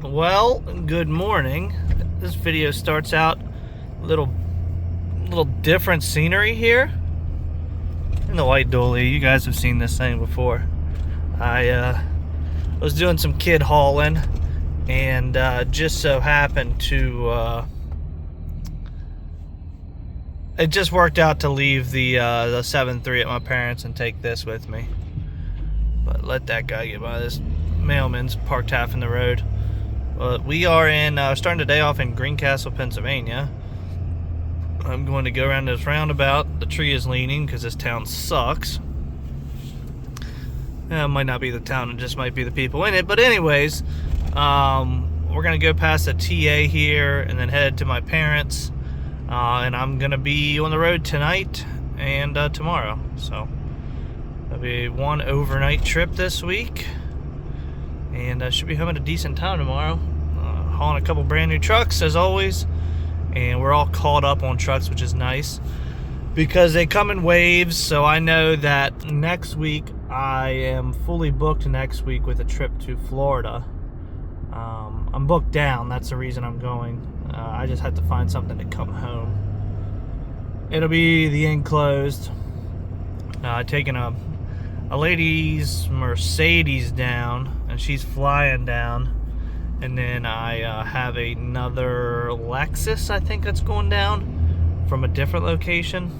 Well, good morning. This video starts out a little different scenery here in the white dolly. You guys have seen this thing before. I was doing some kid hauling and just so happened to it just worked out to leave the 7.3 at my parents and take this with me. But let that guy get by. This mailman's parked half in the road. We are in starting the day off in Greencastle, Pennsylvania. I'm going to go around this roundabout. The tree is leaning because this town sucks. It might not be the town, it just might be the people in it. But anyways, we're going to go past the TA here and then head to my parents. And I'm going to be on the road tonight and tomorrow. So that'll be one overnight trip this week. And I should be having a decent time tomorrow. Hauling a couple brand new trucks as always. And we're all caught up on trucks, which is nice. Because they come in waves, so I know that next week I am fully booked next week with a trip to Florida. I'm booked down, that's the reason I'm going. I just have to find something to come home. It'll be the enclosed. Taking a lady's Mercedes down, and she's flying down. And then I have another Lexus, I think that's going down from a different location.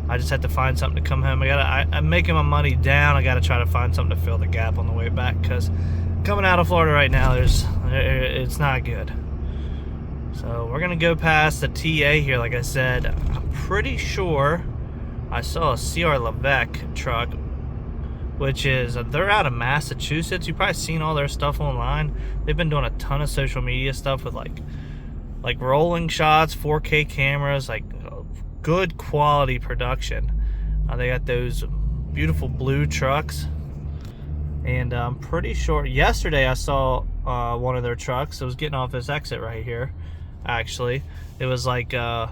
I just have to find something to come home. I'm making my money down. I gotta try to find something to fill the gap on the way back, because coming out of Florida right now, it's not good. So we're gonna go past the TA here. Like I said, I'm pretty sure I saw a CR Levesque truck, which is, they're out of Massachusetts. You've probably seen all their stuff online. They've been doing a ton of social media stuff with like rolling shots, 4K cameras, like good quality production. They got those beautiful blue trucks. And I'm pretty sure, yesterday I saw one of their trucks. It was getting off this exit right here, actually. It was like, I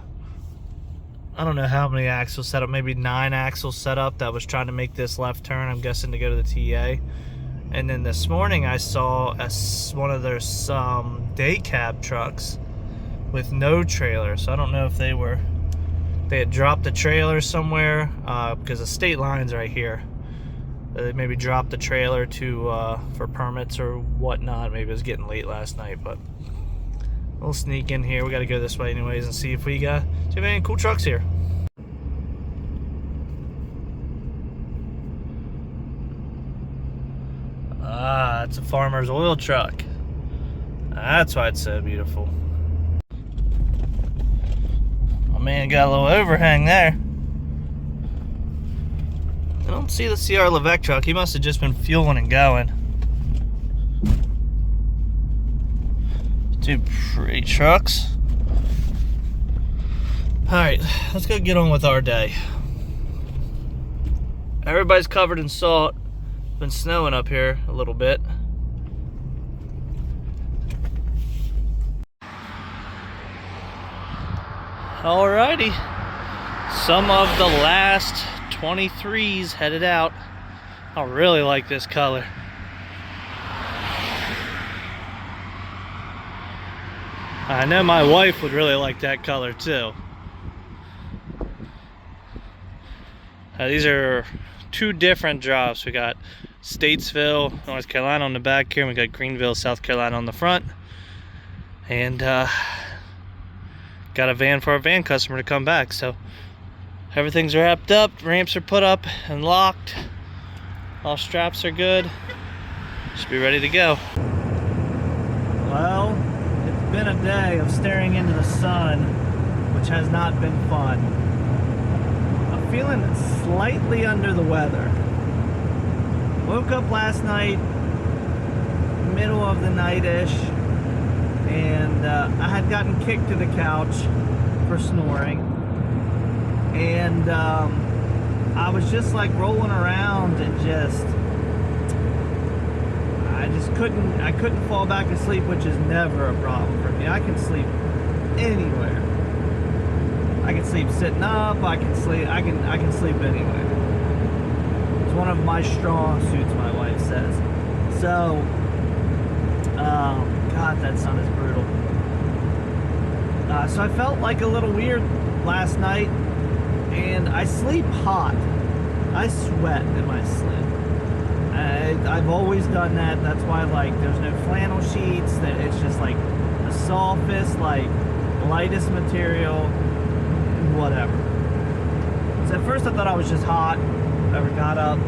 don't know how many axles set up, maybe 9 axles set up, that was trying to make this left turn, I'm guessing to go to the TA. And then this morning I saw one of their day cab trucks with no trailer. So I don't know if they had dropped the trailer somewhere, because the state line's right here. They maybe dropped the trailer for permits or whatnot. Maybe it was getting late last night, but we'll sneak in here. We got to go this way anyways and see if we have any cool trucks here. Ah, it's a farmer's oil truck. That's why it's so beautiful. Oh man, got a little overhang there. I don't see the CR Levesque truck. He must have just been fueling and going. Two pretty trucks. Alright, let's go get on with our day. Everybody's covered in salt. Been snowing up here a little bit. Alrighty. Some of the last 23s headed out. I really like this color. I know my wife would really like that color too. These are two different drops. We got Statesville, North Carolina on the back here, and we got Greenville, South Carolina on the front. And got a van for our van customer to come back. So everything's wrapped up, ramps are put up and locked. All straps are good. Should be ready to go. Well, it's been a day of staring into the sun, which has not been fun. I'm feeling slightly under the weather. Woke up last night, middle of the night-ish, and I had gotten kicked to the couch for snoring. And I was just like rolling around and I couldn't fall back asleep, which is never a problem for me. I can sleep anywhere. I can sleep sitting up, I can sleep anywhere. It's one of my strong suits, my wife says. So God, that sun is brutal. So I felt like a little weird last night, and I sleep hot. I sweat in my sleep. I've always done that. That's why, like, there's no flannel sheets. That it's just like the softest, like lightest material, whatever. So at first I thought I was just hot. I got up.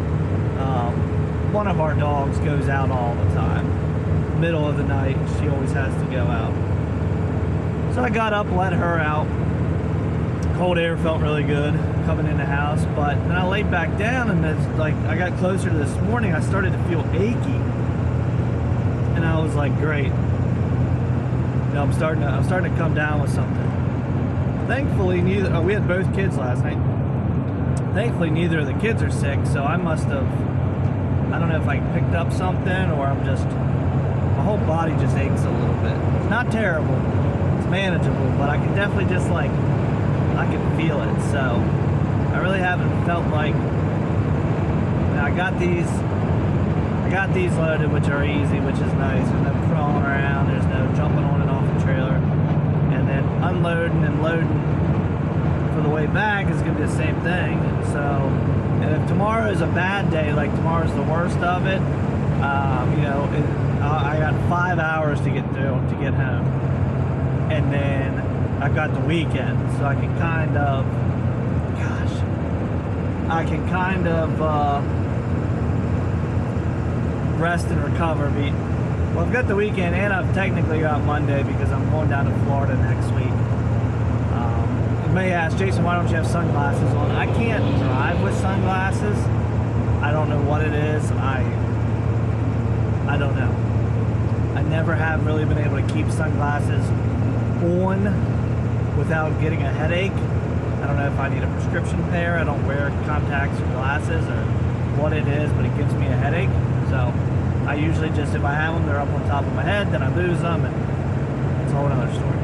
One of our dogs goes out all the time. Middle of the night, she always has to go out. So I got up, let her out. Cold air felt really good coming in the house, but then I laid back down, and it's like I got closer to this morning, I started to feel achy, and I was like, great. You know, I'm starting to come down with something. Thankfully, we had both kids last night. Thankfully, neither of the kids are sick, so I must have, I don't know if I picked up something, or I'm just, my whole body just aches a little bit. It's not terrible, it's manageable, but I can definitely just like, I can feel it. So I really haven't felt like, I got these loaded, which are easy, which is nice. There's no crawling around, there's no jumping on and off the trailer, and then unloading and loading for the way back is going to be the same thing. So, and if tomorrow is a bad day, like tomorrow's the worst of it, you know, I got 5 hours to get through to get home, and then I've got the weekend, so I can kind of, rest and recover. Well, I've got the weekend, and I've technically got Monday because I'm going down to Florida next week. You may ask, Jason, why don't you have sunglasses on? I can't drive with sunglasses. I don't know what it is. I don't know. I never have really been able to keep sunglasses on without getting a headache. I don't know if I need a prescription pair. I don't wear contacts or glasses or what it is, but it gives me a headache. So I usually just, if I have them, they're up on top of my head, then I lose them, and it's a whole other story.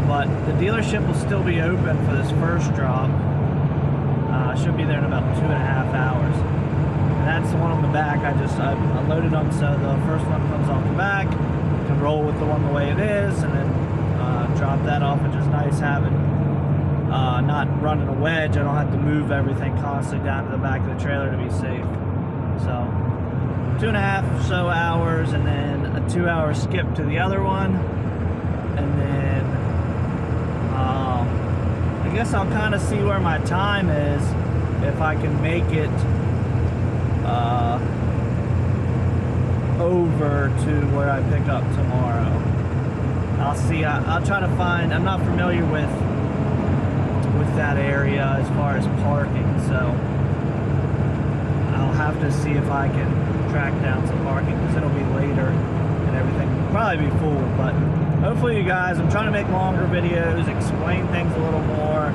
But the dealership will still be open for this first drop. I should be there in about 2.5 hours. And that's the one on the back. I loaded them so the first one comes off the back, can roll with the one the way it is, and then drop that off, which is nice having not running a wedge. I don't have to move everything constantly down to the back of the trailer to be safe. So 2.5 or so hours, and then a 2-hour skip to the other one, and then I guess I'll kind of see where my time is, if I can make it over to where I pick up tomorrow. I'll see. I'll try to find, I'm not familiar with that area as far as parking, so I'll have to see if I can track down some parking, because it'll be later and everything will probably be full. But hopefully you guys, I'm trying to make longer videos, explain things a little more,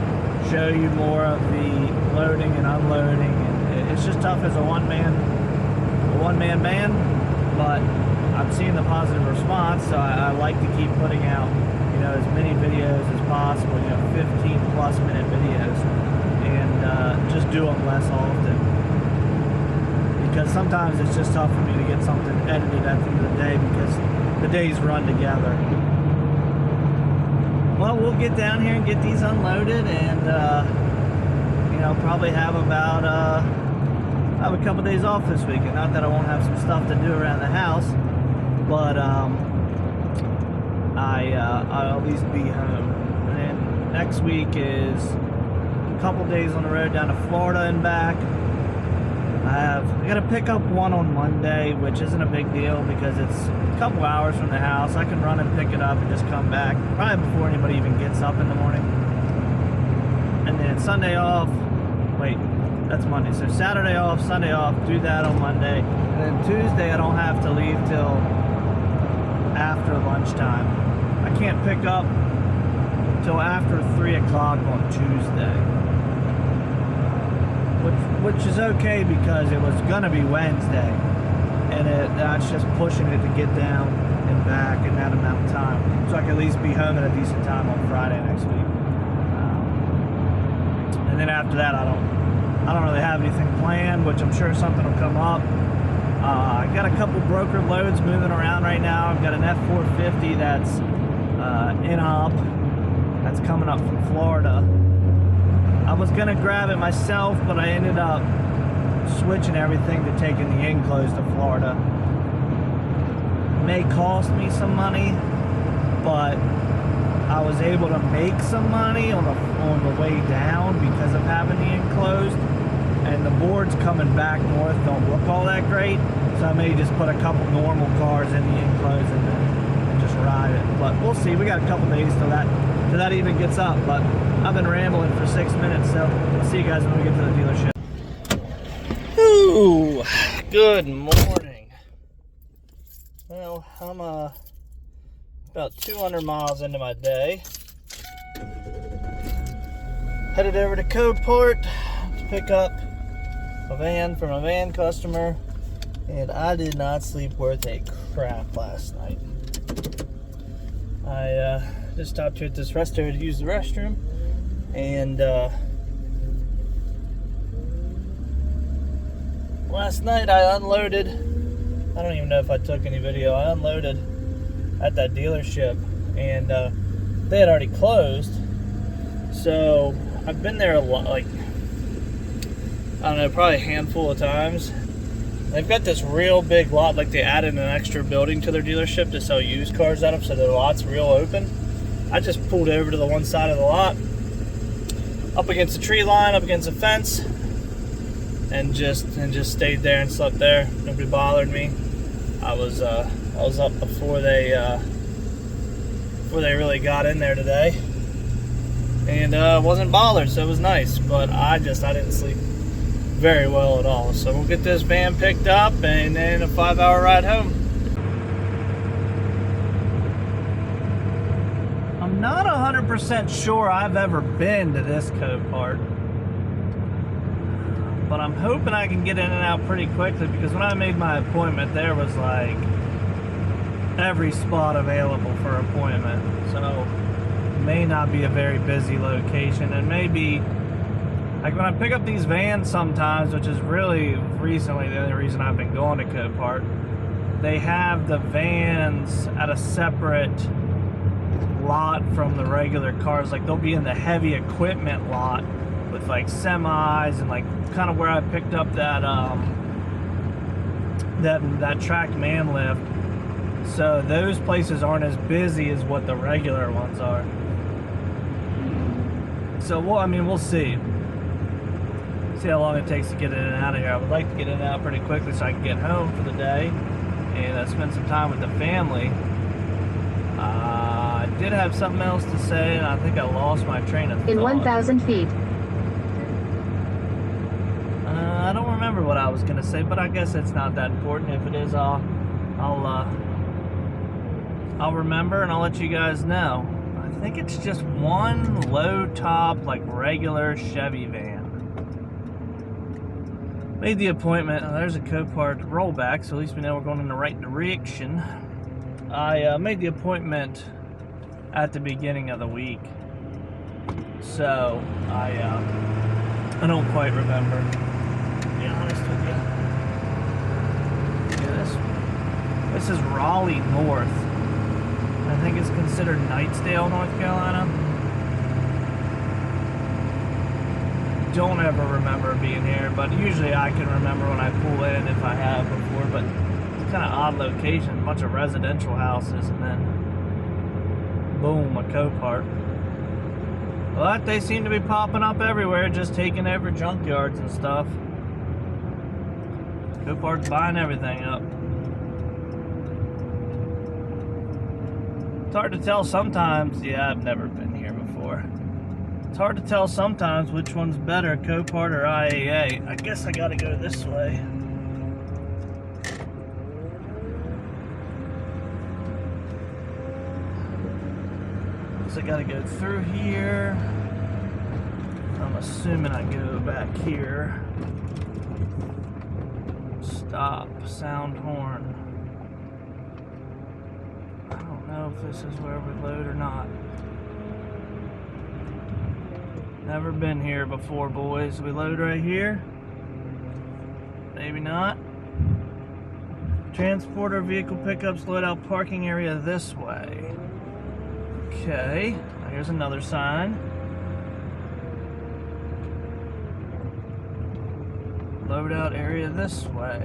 show you more of the loading and unloading, and it's just tough as a one-man band, but I'm seeing the positive response, so I like to keep putting out, you know, as many videos as possible, you know, 15+ minute videos, and just do them less often, because sometimes it's just tough for me to get something edited at the end of the day, because the days run together. Well, we'll get down here and get these unloaded, and you know, probably have about have a couple days off this weekend. Not that I won't have some stuff to do around the house, but I'll at least be home. And then next week is a couple days on the road down to Florida and back. I got to pick up one on Monday, which isn't a big deal because it's a couple hours from the house. I can run and pick it up and just come back, probably before anybody even gets up in the morning. And then Sunday off, wait, that's Monday. So Saturday off, Sunday off, do that on Monday. And then Tuesday I don't have to leave till after lunchtime. I can't pick up till after 3 o'clock on Tuesday. Which is okay, because it was gonna be Wednesday, and that's just pushing it to get down and back in that amount of time, so I can at least be home at a decent time on Friday next week. And then after that, I don't really have anything planned, which I'm sure something will come up. I got a couple broker loads moving around right now. I've got an F450 that's in op, that's coming up from Florida. I was gonna grab it myself, but I ended up switching everything to taking the enclosed to Florida. May cost me some money, but I was able to make some money on the way down because of having the enclosed. And the boards coming back north don't look all that great, so I may just put a couple normal cars in the enclosed and just ride it. But we'll see. We got a couple days till that even gets up. But I've been rambling for 6 minutes, so I'll see you guys when we get to the dealership. Ooh, good morning. Well, I'm about 200 miles into my day. Headed over to Copart to pick up a van from a van customer, and I did not sleep worth a crap last night. I just stopped here at this rest area to use the restroom, and last night I unloaded. I don't even know if I took any video. I unloaded at that dealership, and they had already closed. So I've been there a lot, like, I don't know, probably a handful of times. They've got this real big lot, like they added an extra building to their dealership to sell used cars out of, so the lot's real open. I just pulled over to the one side of the lot, up against a tree line, up against a fence, and just stayed there and slept there. Nobody bothered me. I was up before they really got in there today, and wasn't bothered, so it was nice. But I didn't sleep very well at all. So we'll get this van picked up and then a 5-hour ride home. I'm not 100% sure I've ever been to this Copart, but I'm hoping I can get in and out pretty quickly, because when I made my appointment there was like every spot available for appointment. So may not be a very busy location, and maybe like when I pick up these vans sometimes, which is really recently the only reason I've been going to Copart, they have the vans at a separate lot from the regular cars. Like they'll be in the heavy equipment lot with like semis and like kind of where I picked up that that tracked man lift. So those places aren't as busy as what the regular ones are. So we'll see. See how long it takes to get in and out of here. I would like to get in and out pretty quickly so I can get home for the day and spend some time with the family. I did have something else to say, and I think I lost my train of thought. In 1,000 feet. I don't remember what I was going to say, but I guess it's not that important. If it is, I'll remember and I'll let you guys know. I think it's just one low top, like regular Chevy van. Made the appointment. There's a Copart rollback, so at least we know we're going in the right direction. I made the appointment at the beginning of the week, so I don't quite remember, to be honest with you. Yeah, this is Raleigh North. I think it's considered Knightsdale, North Carolina. Don't ever remember being here, but usually I can remember when I pull in if I have before. But it's kind of odd location, a bunch of residential houses, and then boom, a Copart. But they seem to be popping up everywhere, just taking over junkyards and stuff. Copart's buying everything up. It's hard to tell sometimes. Yeah, I've never been here before. It's hard to tell sometimes which one's better, Copart or IAA. I guess I gotta go this way. So I gotta go through here. I'm assuming I go back here. Stop, sound horn. I don't know if this is where we load or not. Never been here before, boys. We load right here. Maybe not. Transporter, vehicle pickups, loadout parking area this way. Okay, here's another sign. Loadout area this way.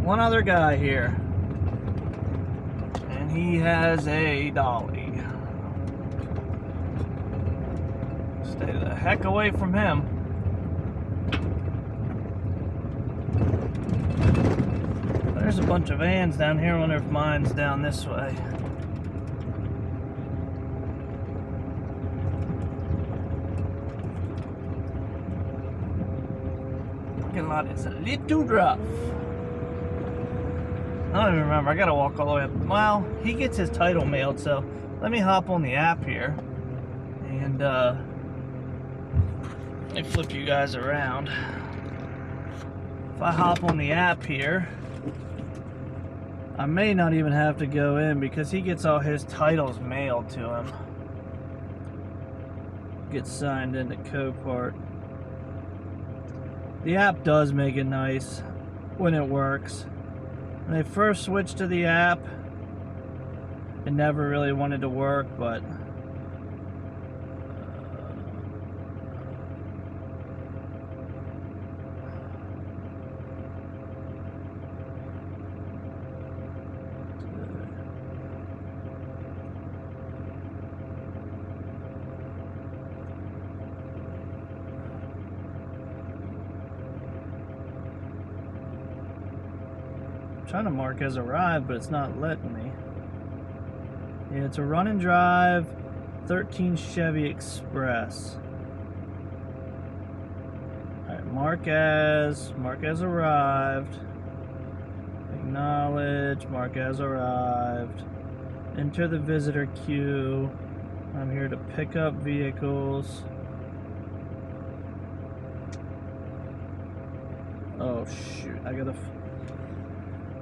One other guy here. And he has a dolly. Stay the heck away from him. There's a bunch of vans down here. I wonder if mine's down this way. Parking lot is a little rough. I don't even remember. I gotta walk all the way up. Well, he gets his title mailed, so let me hop on the app here and let me flip you guys around. If I hop on the app here, I may not even have to go in because he gets all his titles mailed to him. Gets signed into Copart. The app does make it nice when it works. When they first switched to the app, it never really wanted to work, but trying to mark as arrived, but it's not letting me. Yeah, it's a run and drive 13 Chevy Express. Alright, mark as arrived. Acknowledge, mark as arrived. Enter the visitor queue. I'm here to pick up vehicles. Oh shoot, I gotta...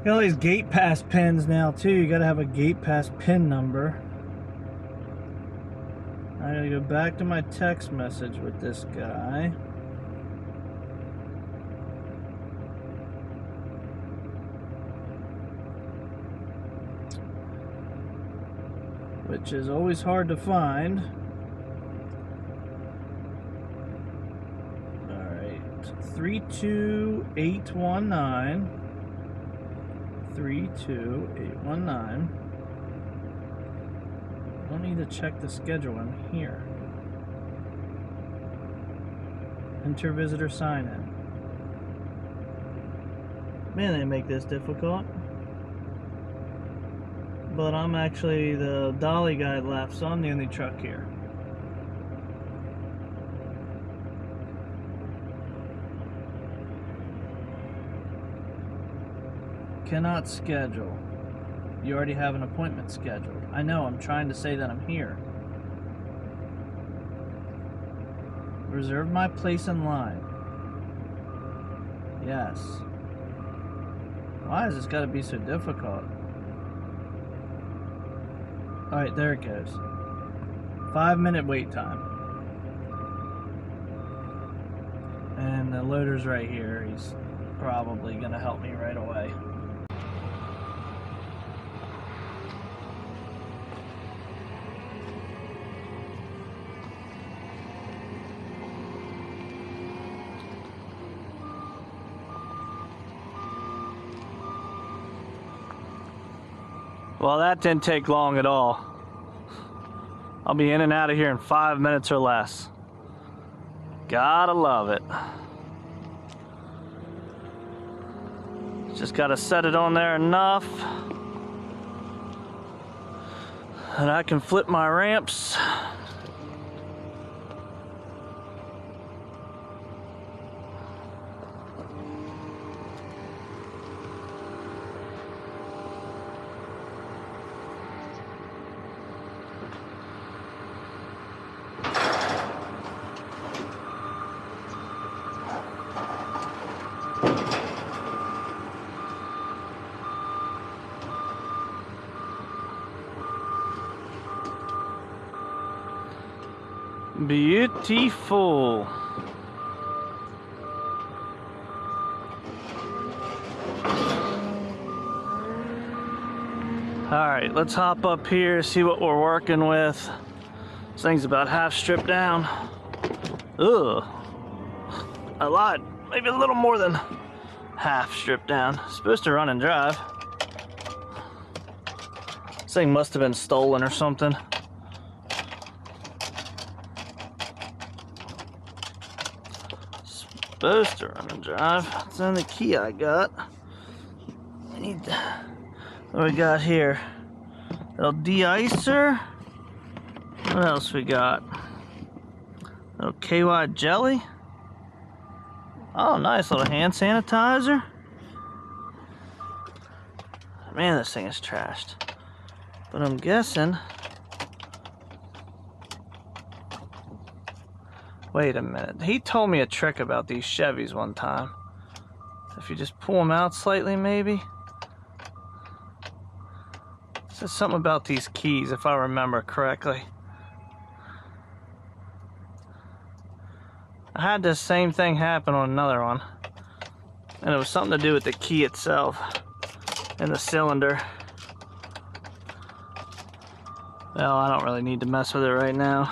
Got all these gate pass pins now too. You gotta have a gate pass pin number. I gotta go back to my text message with this guy. Which is always hard to find. Alright, 32819. 32819. I don't need to check the schedule. I'm here. Enter visitor sign in. Man, they make this difficult. But I'm actually the dolly guy left, so I'm the only truck here. Cannot schedule. You already have an appointment scheduled. I know, I'm trying to say that I'm here. Reserve my place in line. Yes. Why has this got to be so difficult? Alright, there it goes. 5-minute wait time. And the loader's right here. He's probably going to help me right away. Well, that didn't take long at all. I'll be in and out of here in 5 minutes or less. Gotta love it. Just gotta set it on there enough that I can flip my ramps. Beautiful. Alright, let's hop up here, see what we're working with. This thing's about half stripped down. Ugh. A lot, maybe a little more than half stripped down. It's supposed to run and drive. This thing must have been stolen or something. Supposed to run and drive. It's on the key I got. What we got here? Little de-icer. What else we got? Little KY jelly. Oh, nice little hand sanitizer. Man, this thing is trashed. But I'm guessing. Wait a minute. He told me a trick about these Chevys one time. If you just pull them out slightly, maybe. It says something about these keys, if I remember correctly. I had this same thing happen on another one. And it was something to do with the key itself and the cylinder. Well, I don't really need to mess with it right now.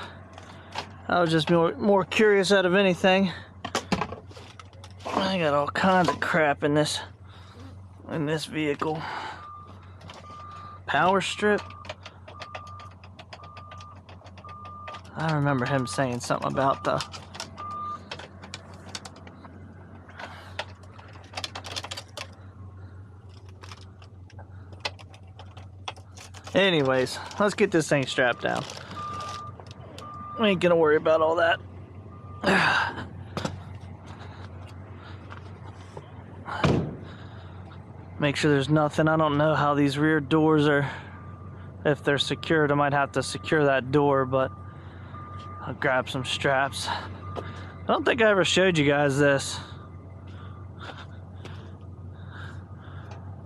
I was just more curious out of anything. I got all kinds of crap in this vehicle. Power strip. I remember him saying something about the anyways, let's get this thing strapped down. We ain't gonna worry about all that. Make sure there's nothing. I don't know how these rear doors are. If they're secured, I might have to secure that door, but I'll grab some straps. I don't think I ever showed you guys this.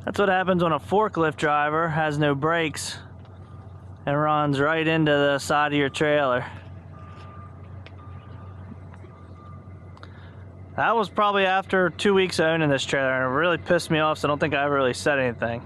That's what happens when a forklift driver has no brakes and runs right into the side of your trailer. That was probably after 2 weeks owning this trailer, and it really pissed me off, so I don't think I ever really said anything.